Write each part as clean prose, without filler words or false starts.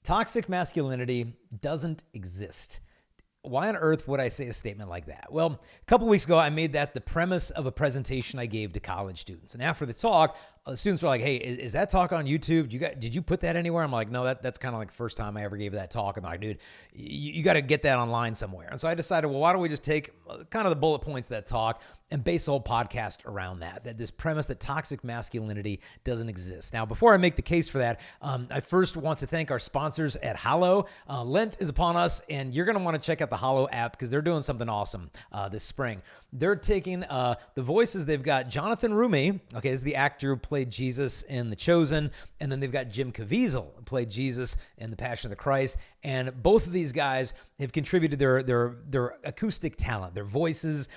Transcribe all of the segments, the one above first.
Toxic masculinity doesn't exist. Why on earth would I say a statement like that? Well, a couple weeks ago, I made that the premise of a presentation I gave to college students. And after the talk, the students were like, hey, is that talk on YouTube? Did you put that anywhere? I'm like, no, that's kind of like the first time I ever gave that talk. And they're like, dude, you got to get that online somewhere. And so I decided, well, why don't we just take kind of the bullet points of that talk and base the whole podcast around that this premise that toxic masculinity doesn't exist. Now, before I make the case for that, I first want to thank our sponsors at Hallow. Lent is upon us, and you're going to want to check out the Hallow app because they're doing something awesome this spring. They're taking the voices. They've got Jonathan Rumi, okay, is the actor who played Jesus in The Chosen, and then they've got Jim Caviezel, who played Jesus in The Passion of the Christ, and both of these guys have contributed their acoustic talent, their voices,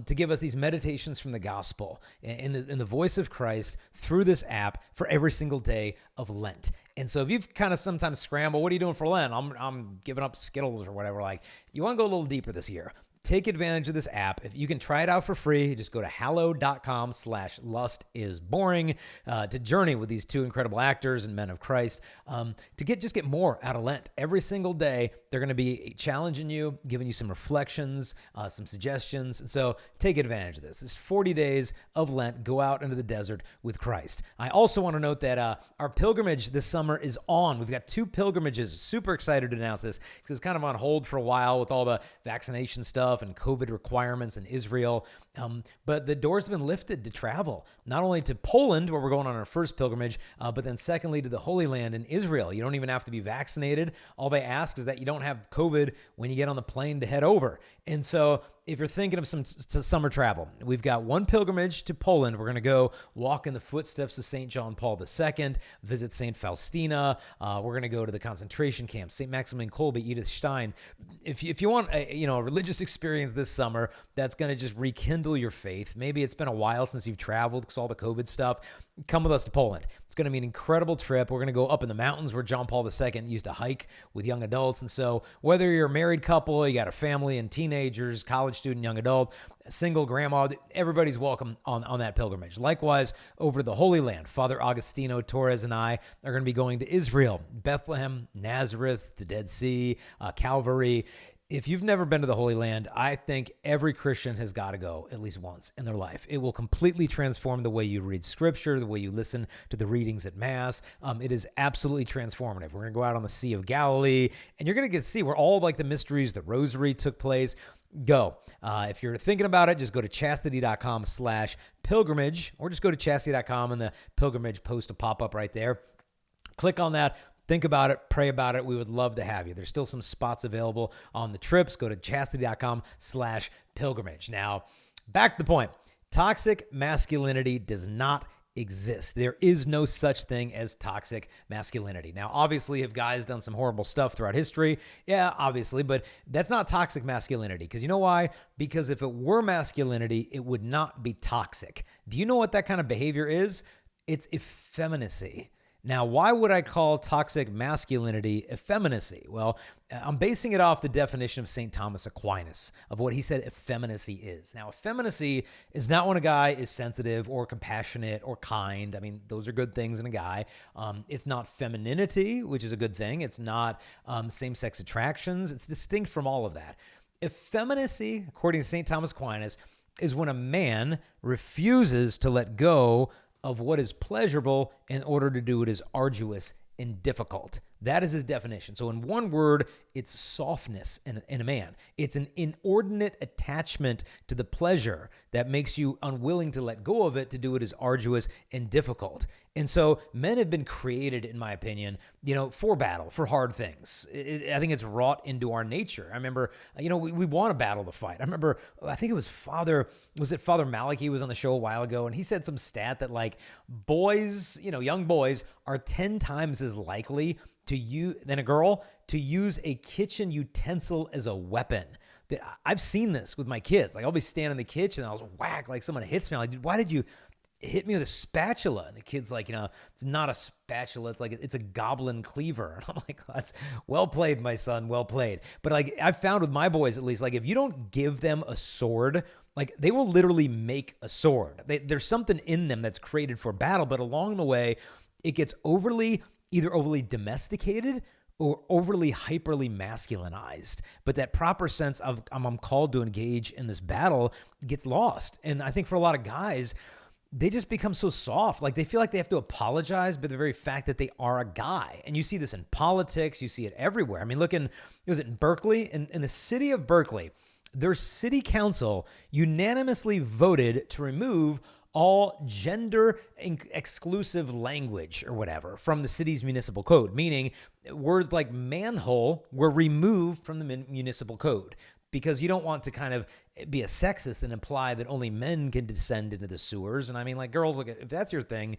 to give us these meditations from the gospel in the voice of Christ through this app for every single day of Lent. And so if you've kind of sometimes scrambled, what are you doing for Lent? I'm giving up Skittles or whatever. Like, you want to go a little deeper this year. Take advantage of this app. If you can try it out for free, just go to hallow.com/lustisboring to journey with these two incredible actors and men of Christ to get more out of Lent. Every single day, they're going to be challenging you, giving you some reflections, some suggestions. And so take advantage of this. It's 40 days of Lent. Go out into the desert with Christ. I also want to note that our pilgrimage this summer is on. We've got 2 pilgrimages. Super excited to announce this because it was kind of on hold for a while with all the vaccination stuff and COVID requirements in Israel. But the doors have been lifted to travel, not only to Poland, where we're going on our first pilgrimage, but then secondly to the Holy Land in Israel. You don't even have to be vaccinated. All they ask is that you don't have COVID when you get on the plane to head over. And so if you're thinking of some summer travel, we've got 1 pilgrimage to Poland. We're going to go walk in the footsteps of St. John Paul II, visit St. Faustina. We're going to go to the concentration camp, St. Maximilian Kolbe, Edith Stein. If you want a religious experience this summer that's going to just rekindle your faith, maybe it's been a while since you've traveled because all the COVID stuff, come with us to Poland. It's going to be an incredible trip. We're going to go up in the mountains where John Paul II used to hike with young adults. And so whether you're a married couple, you got a family and teenagers, college student, young adult, single grandma, everybody's welcome on that pilgrimage. Likewise, over to the Holy Land, Father Agostino Torres and I are going to be going to Israel, Bethlehem, Nazareth, the Dead Sea, Calvary. If you've never been to the Holy Land, I think every Christian has got to go at least once in their life. It will completely transform the way you read Scripture, the way you listen to the readings at Mass. It is absolutely transformative. We're going to go out on the Sea of Galilee, and you're going to get to see where all like the mysteries, the Rosary took place. Go. If you're thinking about it, just go to chastity.com/pilgrimage, or just go to chastity.com and the pilgrimage post will pop up right there. Click on that. Think about it, pray about it. We would love to have you. There's still some spots available on the trips. Go to chastity.com/pilgrimage. Now, back to the point. Toxic masculinity does not exist. There is no such thing as toxic masculinity. Now, obviously, have guys done some horrible stuff throughout history? Yeah, obviously, but that's not toxic masculinity. Because you know why? Because if it were masculinity, it would not be toxic. Do you know what that kind of behavior is? It's effeminacy. Now, why would I call toxic masculinity effeminacy? Well, I'm basing it off the definition of St. Thomas Aquinas of what he said effeminacy is. Now, effeminacy is not when a guy is sensitive or compassionate or kind. I mean, those are good things in a guy. It's not femininity, which is a good thing. It's not same-sex attractions. It's distinct from all of that. Effeminacy, according to St. Thomas Aquinas, is when a man refuses to let go of what is pleasurable in order to do what is arduous and difficult. That is his definition. So in one word, it's softness in a man. It's an inordinate attachment to the pleasure that makes you unwilling to let go of it to do what is arduous and difficult. And so men have been created, in my opinion, for battle, for hard things. I think it's wrought into our nature. I remember, we want a battle to fight. I remember, I think it was Father Malachi was on the show a while ago, and he said some stat that boys, young boys are 10 times as likely than a girl to use a kitchen utensil as a weapon. I've seen this with my kids. I'll be standing in the kitchen and I'll whack, someone hits me. I'm like, dude, why did you hit me with a spatula? And the kid's like, it's not a spatula. It's a goblin cleaver. And I'm like, oh, that's well played, my son. Well played. But I've found with my boys, at least, if you don't give them a sword, they will literally make a sword. There's something in them that's created for battle, but along the way, it gets either overly domesticated or overly hyperly masculinized, but that proper sense of I'm called to engage in this battle gets lost. And I think for a lot of guys, they just become so soft. Like they feel like they have to apologize, but the very fact that they are a guy. And you see this in politics, you see it everywhere. I mean, look in Berkeley, in the city of Berkeley, their city council unanimously voted to remove all gender exclusive language or whatever from the city's municipal code, meaning words like manhole were removed from the municipal code because you don't want to kind of be a sexist and imply that only men can descend into the sewers. And I mean, like, girls, look, if that's your thing,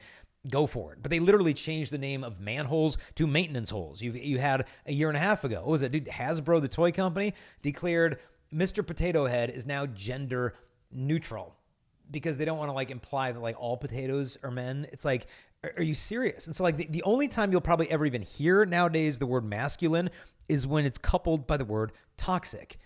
go for it. But they literally changed the name of manholes to maintenance holes. You had a year and a half ago, what was it, dude? Hasbro, the toy company, declared Mr. Potato Head is now gender neutral because they don't want to like imply that like all potatoes are men. It's like, are you serious? And so like the only time you'll probably ever even hear nowadays the word masculine is when it's coupled by the word toxic.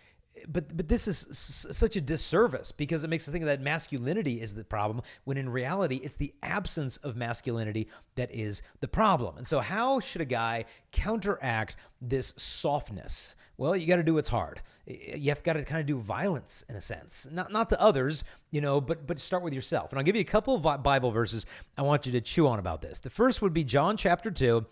But this is such a disservice because it makes us think that masculinity is the problem when in reality it's the absence of masculinity that is the problem. And so how should a guy counteract this softness? Well, you got to do what's hard. You have got to kind of do violence in a sense, not to others, but start with yourself. And I'll give you a couple of Bible verses I want you to chew on about this. The first would be John chapter 2.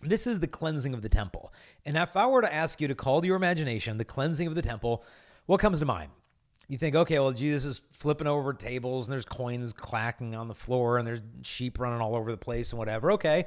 This is the cleansing of the temple. And if I were to ask you to call to your imagination the cleansing of the temple, what comes to mind? You think, okay, well, Jesus is flipping over tables and there's coins clacking on the floor and there's sheep running all over the place and whatever. Okay.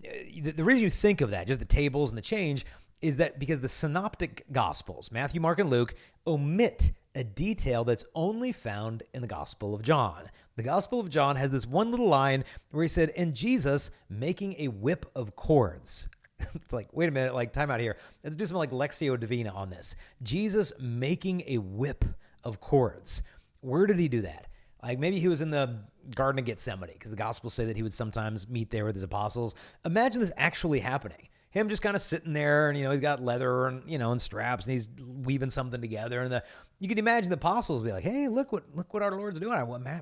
The reason you think of that, just the tables and the change, is that because the synoptic gospels, Matthew, Mark, and Luke, omit a detail that's only found in the Gospel of John. The Gospel of John has this one little line where he said, and Jesus making a whip of cords. It's like, wait a minute, like time out here. Let's do some like Lectio Divina on this. Jesus making a whip of cords. Where did he do that? Like maybe he was in the Garden of Gethsemane because the Gospels say that he would sometimes meet there with his apostles. Imagine this actually happening. Him just kind of sitting there and, he's got leather and, and straps and he's weaving something together. And you can imagine the apostles be like, hey, look what our Lord's doing.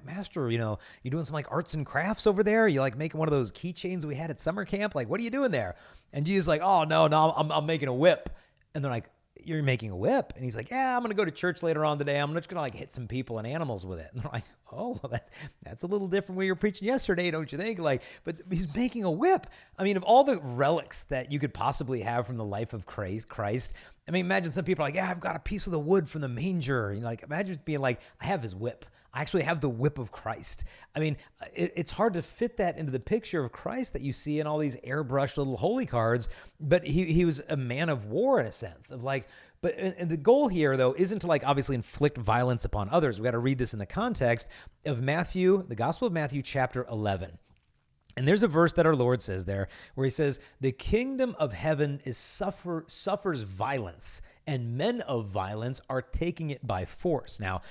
Master, you doing some like arts and crafts over there? You like making one of those keychains we had at summer camp? Like, what are you doing there? And Jesus like, oh, no, I'm making a whip. And they're like, you're making a whip? And he's like, yeah, I'm going to go to church later on today. I'm just going to like hit some people and animals with it. And they're like, oh, well, that's a little different what you were preaching yesterday, don't you think? Like, but he's making a whip. I mean, of all the relics that you could possibly have from the life of Christ, I mean, imagine some people are like, yeah, I've got a piece of the wood from the manger. Imagine being like, I have his whip. I actually have the whip of Christ. I mean, it's hard to fit that into the picture of Christ that you see in all these airbrushed little holy cards, but he was a man of war in a sense of like, and the goal here though isn't to like obviously inflict violence upon others. We got to read this in the context of Matthew, the Gospel of Matthew chapter 11. And there's a verse that our Lord says there where he says, the kingdom of heaven suffers violence and men of violence are taking it by force. Now,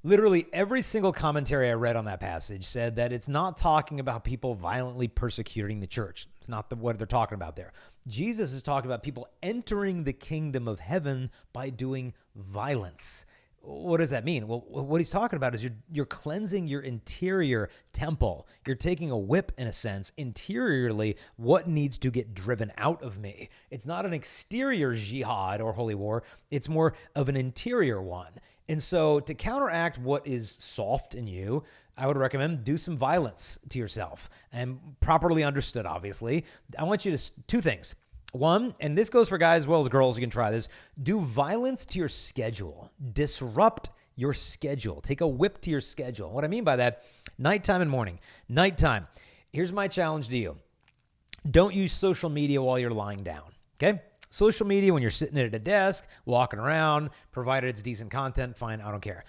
literally every single commentary I read on that passage said that it's not talking about people violently persecuting the church. It's not what they're talking about there. Jesus is talking about people entering the kingdom of heaven by doing violence. What does that mean? Well, what he's talking about is you're cleansing your interior temple. You're taking a whip, in a sense, interiorly, what needs to get driven out of me. It's not an exterior jihad or holy war. It's more of an interior one. And so to counteract what is soft in you, I would recommend do some violence to yourself and properly understood, obviously. I want you to, two things. One, and this goes for guys as well as girls, you can try this, do violence to your schedule. Disrupt your schedule. Take a whip to your schedule. What I mean by that, nighttime and morning. Nighttime. Here's my challenge to you. Don't use social media while you're lying down, okay? Social media when you're sitting at a desk, walking around, provided it's decent content, fine, I don't care.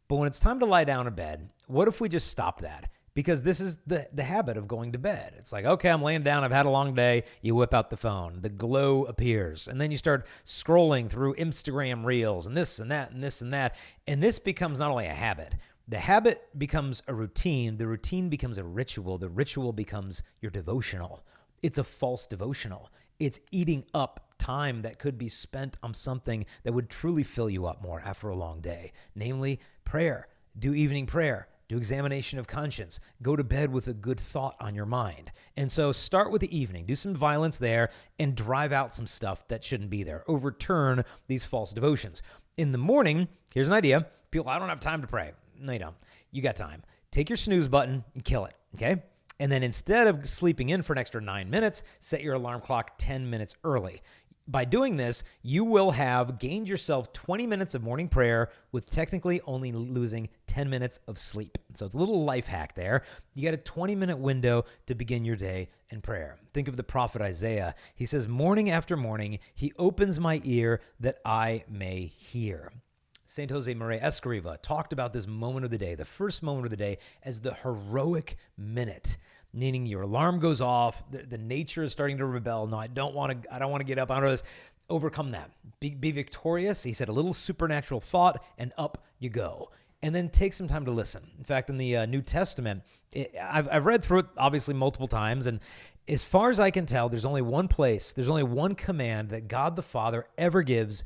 But when it's time to lie down in bed, what if we just stop that? Because this is the habit of going to bed. It's like, okay, I'm laying down. I've had a long day. You whip out the phone. The glow appears. And then you start scrolling through Instagram reels and this and that and this and that. And this becomes not only a habit. The habit becomes a routine. The routine becomes a ritual. The ritual becomes your devotional. It's a false devotional. It's eating up time that could be spent on something that would truly fill you up more after a long day, namely prayer. Do evening prayer. do examination of conscience, go to bed with a good thought on your mind. And so start with the evening, do some violence there, and drive out some stuff that shouldn't be there. Overturn these false devotions. In the morning, here's an idea. People, I don't have time to pray. No, you don't. You got time. Take your snooze button and kill it, okay? And then instead of sleeping in for an extra 9 minutes, set your alarm clock 10 minutes early. By doing this, you will have gained yourself 20 minutes of morning prayer with technically only losing 10 minutes of sleep. So it's a little life hack there. You got a 20-minute window to begin your day in prayer. Think of the prophet Isaiah. He says, morning after morning, he opens my ear that I may hear. St. Jose Maria Escriva talked about this moment of the day, the first moment of the day, as the heroic minute, meaning your alarm goes off, the nature is starting to rebel. No, I don't want to get up out of this. Overcome that. Be victorious. He said a little supernatural thought, and up you go. And then take some time to listen. In fact, in the New Testament, I've read through it obviously multiple times, and as far as I can tell, there's only one command that God the Father ever gives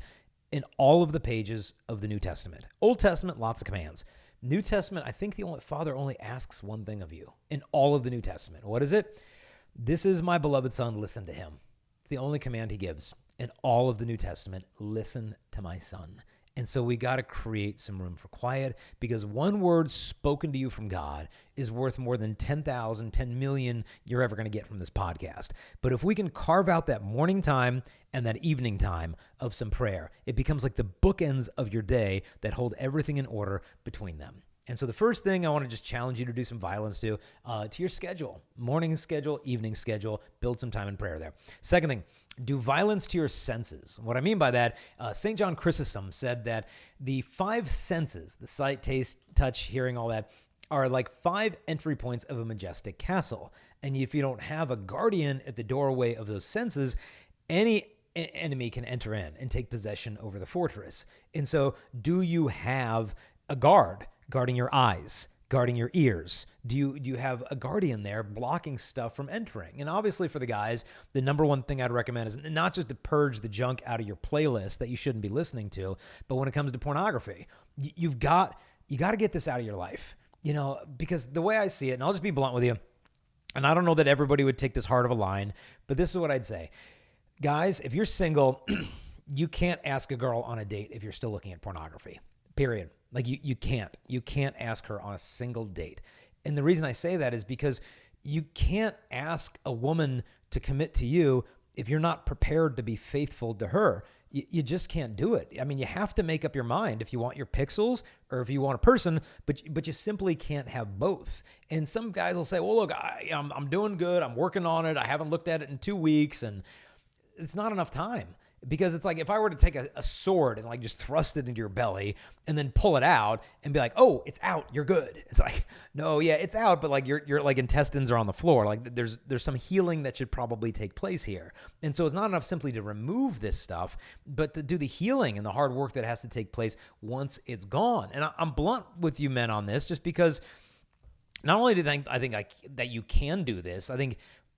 in all of the pages of the New Testament. Old Testament, lots of commands. New Testament, I think the Father only asks one thing of you in all of the New Testament. What is it? This is my beloved Son, listen to him. It's the only command he gives in all of the New Testament. Listen to my Son. And so we got to create some room for quiet, because one word spoken to you from God is worth more than 10,000, 10 million you're ever going to get from this podcast. But if we can carve out that morning time and that evening time of some prayer, it becomes like the bookends of your day that hold everything in order between them. And so the first thing I want to just challenge you to do some violence to your schedule, morning schedule, evening schedule, build some time in prayer there. Second thing, do violence to your senses. What I mean by that, St. John Chrysostom said that the 5 senses, the sight, taste, touch, hearing, all that, are like 5 entry points of a majestic castle. And if you don't have a guardian at the doorway of those senses, any enemy can enter in and take possession over the fortress. And so do you have a guard guarding your eyes, guarding your ears? Do you have a guardian there blocking stuff from entering? And obviously for the guys, the number one thing I'd recommend is not just to purge the junk out of your playlist that you shouldn't be listening to, but when it comes to pornography, you got to get this out of your life, because the way I see it, and I'll just be blunt with you, and I don't know that everybody would take this hard of a line, but this is what I'd say. Guys, if you're single, you can't ask a girl on a date if you're still looking at pornography, period. Like you can't ask her on a single date. And the reason I say that is because you can't ask a woman to commit to you if you're not prepared to be faithful to her. You just can't do it. I mean, you have to make up your mind if you want your pixels or if you want a person, but you simply can't have both. And some guys will say, well, look, I'm doing good. I'm working on it. I haven't looked at it in 2 weeks, and it's not enough time. Because it's like if I were to take a sword and like just thrust it into your belly and then pull it out and be like, oh, it's out, you're good. It's like, no, yeah, it's out, but like your like intestines are on the floor. Like there's some healing that should probably take place here. And so it's not enough simply to remove this stuff, but to do the healing and the hard work that has to take place once it's gone. And I'm blunt with you men on this, just because not only do I think that you can do this, I think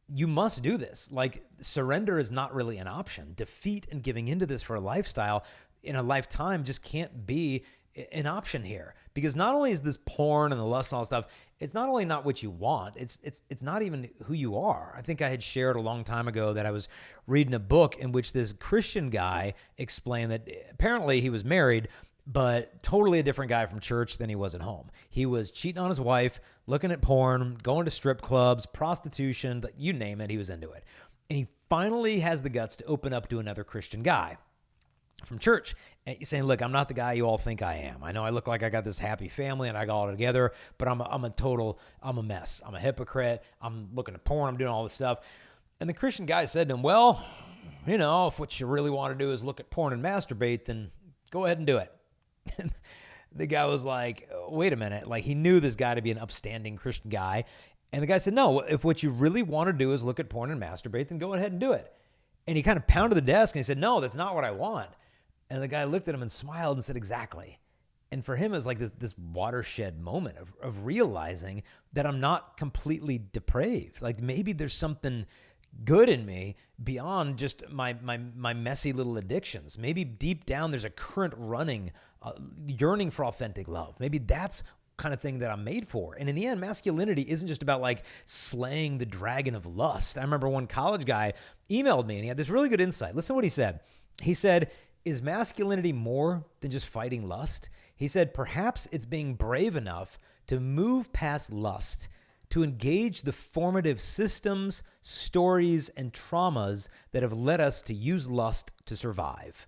you must do this. Like, surrender is not really an option. Defeat and giving into this for a lifestyle in a lifetime just can't be an option here. Because not only is this porn and the lust and all that stuff, it's not only not what you want, it's not even who you are. I think I had shared a long time ago that I was reading a book in which this Christian guy explained that apparently he was married, but totally a different guy from church than he was at home. He was cheating on his wife, looking at porn, going to strip clubs, prostitution, you name it, he was into it. And he finally has the guts to open up to another Christian guy from church, and he's saying, look, I'm not the guy you all think I am. I know I look like I got this happy family and I got all together, but I'm a mess. I'm a hypocrite. I'm looking at porn. I'm doing all this stuff. And the Christian guy said to him, well, if what you really want to do is look at porn and masturbate, then go ahead and do it. The guy was like, wait a minute. Like, he knew this guy to be an upstanding Christian guy. And the guy said, no, if what you really want to do is look at porn and masturbate, then go ahead and do it. And he kind of pounded the desk and he said, no, that's not what I want. And the guy looked at him and smiled and said, exactly. And for him, it was like this watershed moment of realizing that I'm not completely depraved. Like, maybe there's something good in me beyond just my messy little addictions. Maybe deep down there's a current running, yearning for authentic love. Maybe that's kind of thing that I'm made for. And in the end, masculinity isn't just about like slaying the dragon of lust. I remember one college guy emailed me and he had this really good insight. Listen to what he said. He said, is masculinity more than just fighting lust? He said, perhaps it's being brave enough to move past lust, to engage the formative systems, stories, and traumas that have led us to use lust to survive.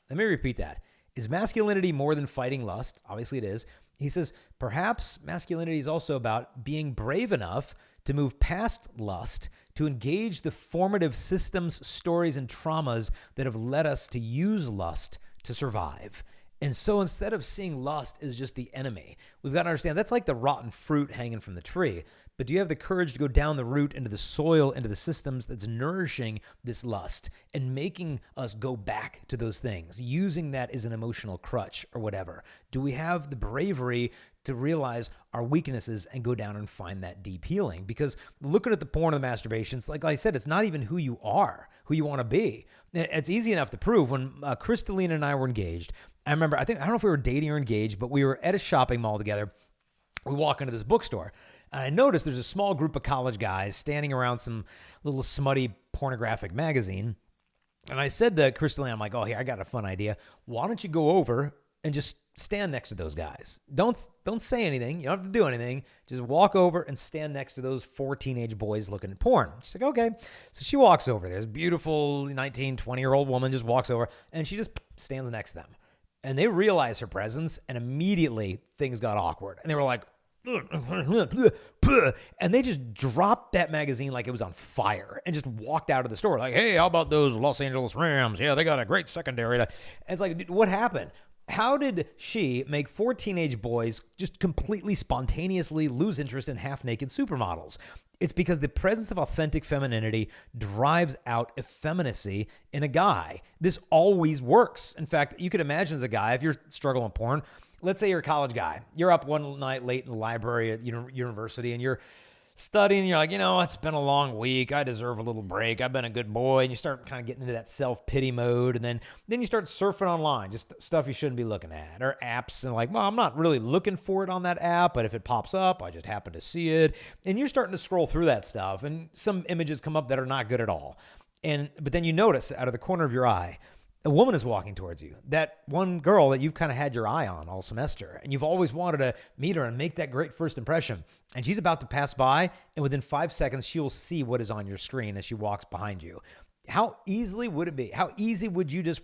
Let me repeat that. Is masculinity more than fighting lust? Obviously it is. He says, perhaps masculinity is also about being brave enough to move past lust, to engage the formative systems, stories, and traumas that have led us to use lust to survive. And so instead of seeing lust as just the enemy, we've got to understand that's like the rotten fruit hanging from the tree. But do you have the courage to go down the root into the soil, into the systems that's nourishing this lust and making us go back to those things, using that as an emotional crutch or whatever? Do we have the bravery to realize our weaknesses and go down and find that deep healing? Because looking at the porn and the masturbations, like I said, it's not even who you are, who you want to be. It's easy enough to prove. When Crystalina and I were engaged, I remember, I don't know if we were dating or engaged, but we were at a shopping mall together. We walk into this bookstore. And I noticed there's a small group of college guys standing around some little smutty pornographic magazine. And I said to Crystalina, I'm like, oh, here, I got a fun idea. Why don't you go over and just stand next to those guys? Don't say anything. You don't have to do anything. Just walk over and stand next to those 4 teenage boys looking at porn. She's like, okay. So she walks over. There's a beautiful 19, 20-year-old woman just walks over, and she just stands next to them. And they realize her presence, and immediately things got awkward. And they were like, and they just dropped that magazine like it was on fire and just walked out of the store like, hey, how about those Los Angeles Rams? Yeah, they got a great secondary. And it's like, dude, what happened? How did she make 4 teenage boys just completely spontaneously lose interest in half-naked supermodels? It's because the presence of authentic femininity drives out effeminacy in a guy. This always works. In fact, you could imagine as a guy, if you're struggling with porn, let's say you're a college guy. You're up one night late in the library at university and you're studying. You're like, it's been a long week. I deserve a little break. I've been a good boy. And you start kind of getting into that self-pity mode. And then you start surfing online, just stuff you shouldn't be looking at, or apps. And like, well, I'm not really looking for it on that app, but if it pops up, I just happen to see it. And you're starting to scroll through that stuff. And some images come up that are not good at all. But then you notice out of the corner of your eye, a woman is walking towards you, that one girl that you've kind of had your eye on all semester, and you've always wanted to meet her and make that great first impression. And she's about to pass by, and within 5 seconds, she will see what is on your screen as she walks behind you. How easily would it be? How easy would you just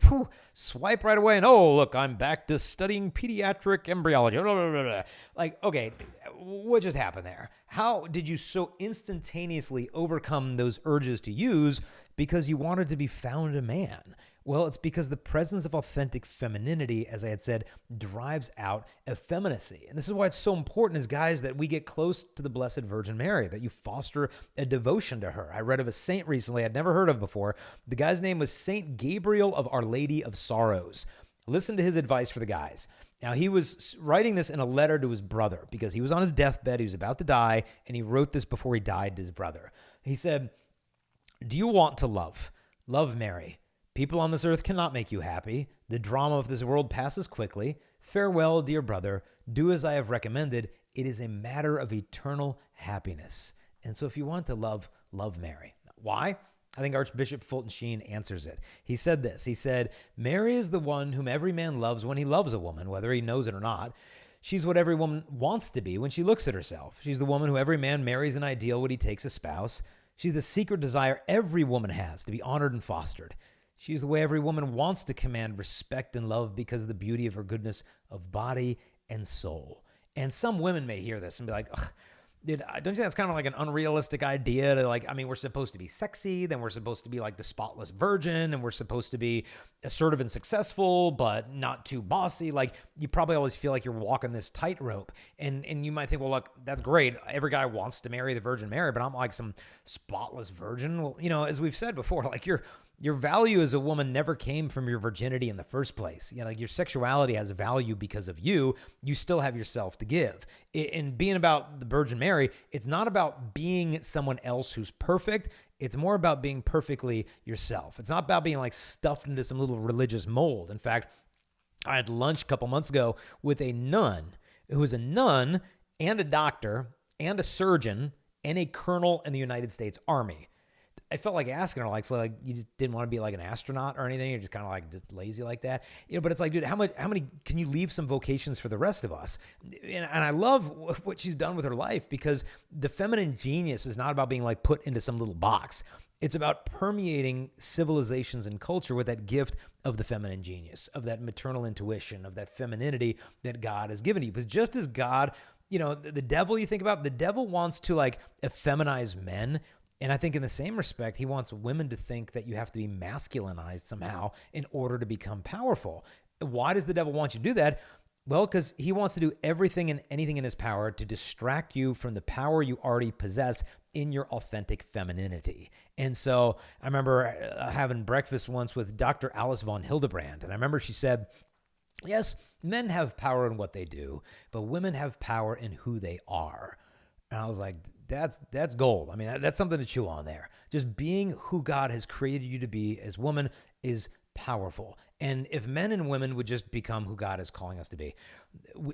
swipe right away and, oh, look, I'm back to studying pediatric embryology. Blah, blah, blah, blah. Like, okay, what just happened there? How did you so instantaneously overcome those urges to use because you wanted to be found a man? Well, it's because the presence of authentic femininity, as I had said, drives out effeminacy. And this is why it's so important as guys that we get close to the Blessed Virgin Mary, that you foster a devotion to her. I read of a saint recently I'd never heard of before. The guy's name was Saint Gabriel of Our Lady of Sorrows. Listen to his advice for the guys. Now, he was writing this in a letter to his brother because he was on his deathbed. He was about to die, and he wrote this before he died to his brother. He said, do you want to love? Love Mary. People on this earth cannot make you happy. The drama of this world passes quickly. Farewell, dear brother. Do as I have recommended. It is a matter of eternal happiness. And so if you want to love, love Mary. Why? I think Archbishop Fulton Sheen answers it. He said this. He said, Mary is the one whom every man loves when he loves a woman, whether he knows it or not. She's what every woman wants to be when she looks at herself. She's the woman who every man marries an ideal when he takes a spouse. She's the secret desire every woman has to be honored and fostered. She's the way every woman wants to command respect and love because of the beauty of her goodness of body and soul. And some women may hear this and be like, ugh, dude, don't you think that's kind of like an unrealistic idea to we're supposed to be sexy, then we're supposed to be like the spotless virgin, and we're supposed to be assertive and successful, but not too bossy. Like, you probably always feel like you're walking this tightrope. And you might think, well, look, that's great. Every guy wants to marry the Virgin Mary, but I'm like some spotless virgin. Well, as we've said before, like your value as a woman never came from your virginity in the first place. Your sexuality has value because of you. You still have yourself to give. In being about the Virgin Mary, it's not about being someone else who's perfect. It's more about being perfectly yourself. It's not about being like stuffed into some little religious mold. In fact, I had lunch a couple months ago with a nun who was a nun and a doctor and a surgeon and a colonel in the United States Army. I felt like asking her, like you just didn't want to be like an astronaut or anything. You're just kind of like just lazy like that, but it's like, dude, how many can you leave some vocations for the rest of us? And I love what she's done with her life, because the feminine genius is not about being like put into some little box. It's about permeating civilizations and culture with that gift of the feminine genius, of that maternal intuition, of that femininity that God has given you. Because just as God, the devil, you think about, the devil wants to like effeminize men. And I think in the same respect, he wants women to think that you have to be masculinized somehow in order to become powerful. Why does the devil want you to do that? Well, because he wants to do everything and anything in his power to distract you from the power you already possess in your authentic femininity. And so I remember having breakfast once with Dr. Alice von Hildebrand. And I remember she said, yes, men have power in what they do, but women have power in who they are. And I was like, that's gold. I mean, that's something to chew on there. Just being who God has created you to be as woman is powerful. And if men and women would just become who God is calling us to be,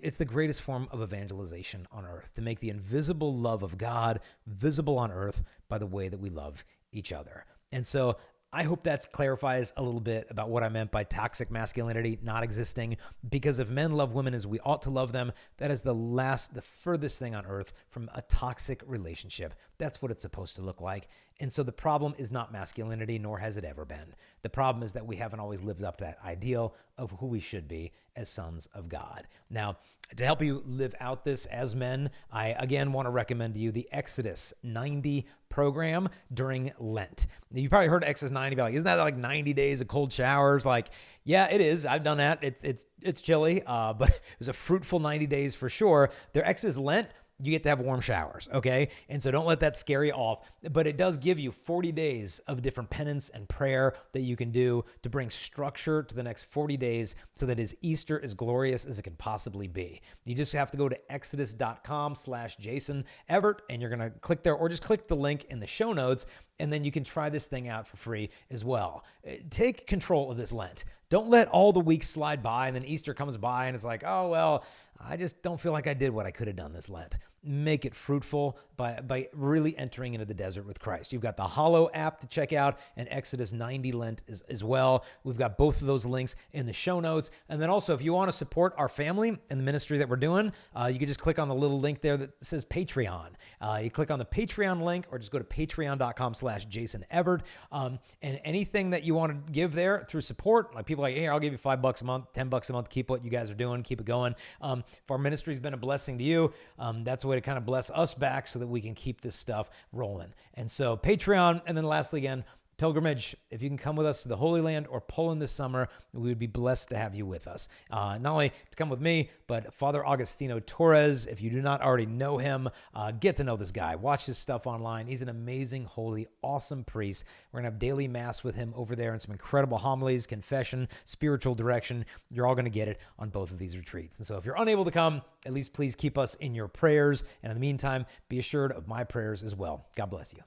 it's the greatest form of evangelization on earth, to make the invisible love of God visible on earth by the way that we love each other. And so I hope that clarifies a little bit about what I meant by toxic masculinity not existing, because if men love women as we ought to love them, that is the furthest thing on earth from a toxic relationship. That's what it's supposed to look like. And so the problem is not masculinity, nor has it ever been. The problem is that we haven't always lived up to that ideal of who we should be as sons of God. Now, to help you live out this as men, I again want to recommend to you the Exodus 90 program during Lent. You probably heard Exodus 90, be like, isn't that like 90 days of cold showers? Like, yeah, it is. I've done that. It's chilly, but it was a fruitful 90 days for sure. Their Exodus Lent, you get to have warm showers, okay? And so don't let that scare you off. But it does give you 40 days of different penance and prayer that you can do to bring structure to the next 40 days so that his Easter is glorious as it can possibly be. You just have to go to exodus.com/Jason Evert, and you're going to click there, or just click the link in the show notes, and then you can try this thing out for free as well. Take control of this Lent. Don't let all the weeks slide by and then Easter comes by and it's like, oh, well, I just don't feel like I did what I could have done this Lent. Make it fruitful by really entering into the desert with Christ. You've got the Hollow app to check out, and Exodus 90 Lent as well. We've got both of those links in the show notes. And then also, if you want to support our family and the ministry that we're doing, you can just click on the little link there that says Patreon. You click on the Patreon link, or just go to patreon.com/Jason Evert. And anything that you want to give there through support, like people are like, hey, I'll give you $5 a month, $10 a month, keep what you guys are doing, keep it going. If our ministry's been a blessing to you, that's a way to kind of bless us back so that we can keep this stuff rolling. And so Patreon, and then lastly again, pilgrimage. If you can come with us to the Holy Land or Poland this summer, we would be blessed to have you with us. Not only to come with me, but Father Agostino Torres. If you do not already know him, get to know this guy. Watch his stuff online. He's an amazing, holy, awesome priest. We're going to have daily mass with him over there and some incredible homilies, confession, spiritual direction. You're all going to get it on both of these retreats. And so if you're unable to come, at least please keep us in your prayers. And in the meantime, be assured of my prayers as well. God bless you.